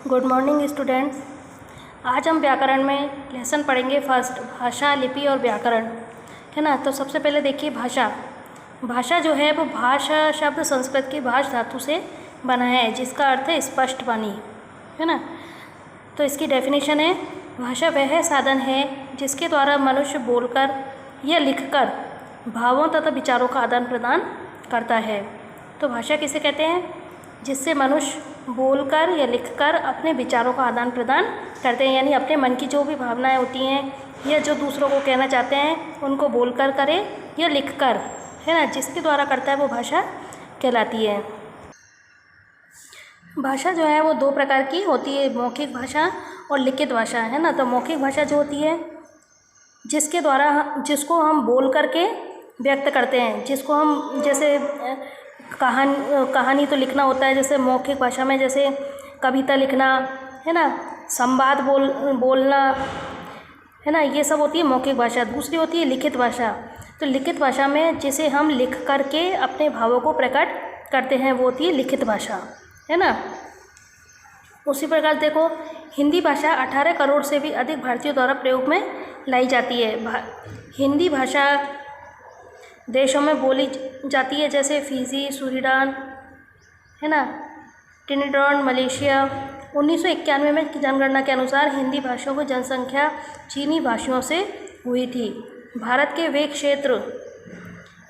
Good morning students. आज हम व्याकरण में लेसन पढ़ेंगे फर्स्ट, भाषा, लिपि और व्याकरण, है ना। तो सबसे पहले देखिए भाषा। भाषा जो है वो भाषा शब्द संस्कृत की भाष धातु से बना है, जिसका अर्थ है स्पष्ट वाणी, है ना। तो इसकी डेफिनेशन है, भाषा वह साधन है जिसके द्वारा मनुष्य बोलकर या लिखकर भावों तथा विचारों का आदान प्रदान करता है। तो भाषा किसे कहते हैं? जिससे मनुष्य बोलकर या लिखकर अपने विचारों का आदान प्रदान करते हैं, यानी अपने मन की जो भी भावनाएं होती हैं या जो दूसरों को कहना चाहते हैं उनको बोलकर करे या लिखकर, है ना, जिसके द्वारा करता है वो भाषा कहलाती है। भाषा जो है वो दो प्रकार की होती है, मौखिक भाषा और लिखित भाषा, है ना। तो मौखिक भाषा जो होती है जिसके द्वारा जिसको हम बोल करके व्यक्त करते हैं, जिसको हम जैसे कहानी तो लिखना होता है, जैसे मौखिक भाषा में जैसे कविता लिखना, है ना, संवाद बोलना, है ना, ये सब होती है मौखिक भाषा। दूसरी होती है लिखित भाषा। तो लिखित भाषा में जिसे हम लिख करके अपने भावों को प्रकट करते हैं वो होती है लिखित भाषा, है ना। उसी प्रकार देखो, हिंदी भाषा 18 करोड़ से भी अधिक भारतीयों द्वारा प्रयोग में लाई जाती है। हिंदी भाषा देशों में बोली जाती है, जैसे फिजी, सूरीनाम, है ना, ट्रिनिडाद, मलेशिया। 1991 में जनगणना के अनुसार हिंदी भाषाओं की जनसंख्या चीनी भाषाओं से हुई थी। भारत के वे क्षेत्र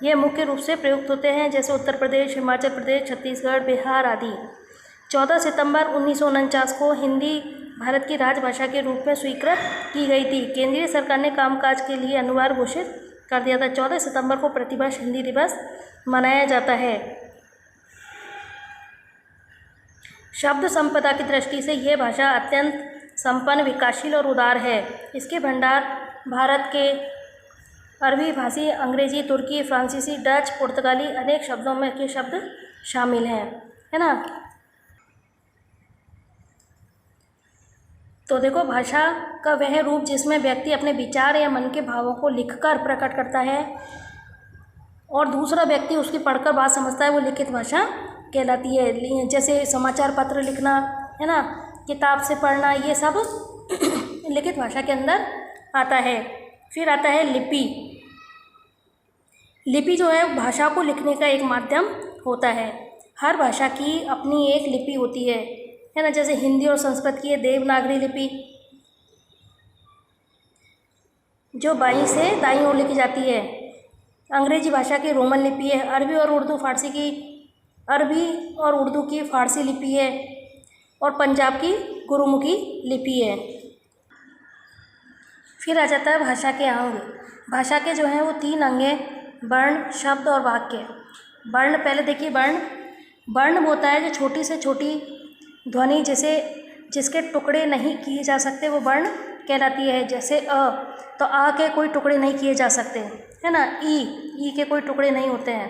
ये मुख्य रूप से प्रयुक्त होते हैं, जैसे उत्तर प्रदेश, हिमाचल प्रदेश, छत्तीसगढ़, बिहार आदि। 14 सितंबर 1949 को हिंदी भारत की राजभाषा के रूप में स्वीकृत की गई थी। केंद्रीय सरकार ने कामकाज के लिए अनिवार्य घोषित कर दिया था। 14 सितंबर को प्रतिवर्ष हिंदी दिवस मनाया जाता है। शब्द संपदा की दृष्टि से यह भाषा अत्यंत संपन्न, विकासशील और उदार है। इसके भंडार भारत के अरबी भाषी, अंग्रेजी, तुर्की, फ्रांसीसी, डच, पुर्तगाली अनेक शब्दों में के शब्द शामिल हैं, है ना। तो देखो, भाषा का वह रूप जिसमें व्यक्ति अपने विचार या मन के भावों को लिखकर प्रकट करता है और दूसरा व्यक्ति उसकी पढ़कर बात समझता है, वो लिखित भाषा कहलाती है। जैसे समाचार पत्र लिखना, है ना, किताब से पढ़ना, ये सब लिखित भाषा के अंदर आता है। फिर आता है लिपि। लिपि जो है भाषा को लिखने का एक माध्यम होता है। हर भाषा की अपनी एक लिपि होती है ना। जैसे हिंदी और संस्कृत की है देवनागरी लिपि, जो बाईं से दाईं ओर लिखी जाती है। अंग्रेजी भाषा की रोमन लिपि है। अरबी और उर्दू की फारसी लिपि है। और पंजाब की गुरुमुखी लिपि है। फिर आ जाता है भाषा के अंग। भाषा के जो हैं वो 3 अंग हैं, वर्ण, शब्द और वाक्य। वर्ण, पहले देखिए वर्ण होता है जो छोटी से छोटी ध्वनि जिसके टुकड़े नहीं किए जा सकते वो वर्ण कहलाती है। जैसे अ, तो आ के कोई टुकड़े नहीं किए जा सकते, है ना। ई के कोई टुकड़े नहीं होते हैं,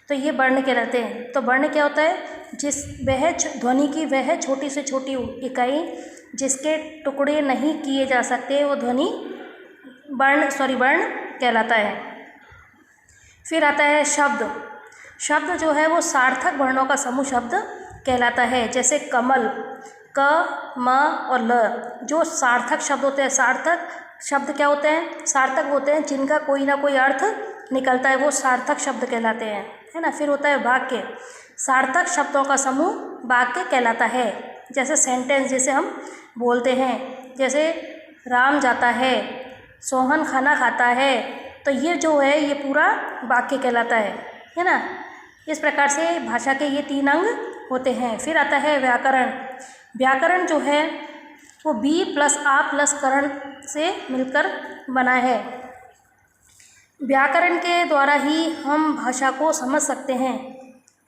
तो ये वर्ण कहलाते हैं। तो वर्ण क्या होता है? वह ध्वनि की वह छोटी से छोटी इकाई जिसके टुकड़े नहीं किए जा सकते वो ध्वनि वर्ण कहलाता है। फिर आता है शब्द। शब्द जो है वो सार्थक वर्णों का समूह शब्द कहलाता है। जैसे कमल, क, म और ल, जो सार्थक शब्द होते हैं। सार्थक शब्द क्या होते हैं? सार्थक होते हैं जिनका कोई ना कोई अर्थ निकलता है, वो सार्थक शब्द कहलाते हैं, है ना। फिर होता है वाक्य। सार्थक शब्दों का समूह वाक्य कहलाता है। जैसे सेंटेंस, जैसे हम बोलते हैं, जैसे राम जाता है, सोहन खाना खाता है, तो ये जो है ये पूरा वाक्य कहलाता है ना। इस प्रकार से भाषा के ये 3 अंग होते हैं। फिर आता है व्याकरण। व्याकरण जो है वो बी प्लस आ प्लस करण से मिलकर बना है। व्याकरण के द्वारा ही हम भाषा को समझ सकते हैं,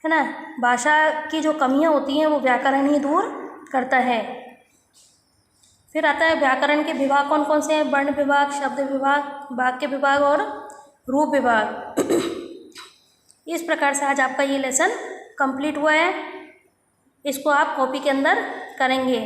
है ना। भाषा की जो कमियां होती हैं वो व्याकरण ही दूर करता है। फिर आता है व्याकरण के विभाग कौन कौन से हैं? वर्ण विभाग, शब्द विभाग, वाक्य विभाग और रूप विभाग। इस प्रकार से आज आपका ये लेसन कंप्लीट हुआ है। इसको आप कॉपी के अंदर करेंगे।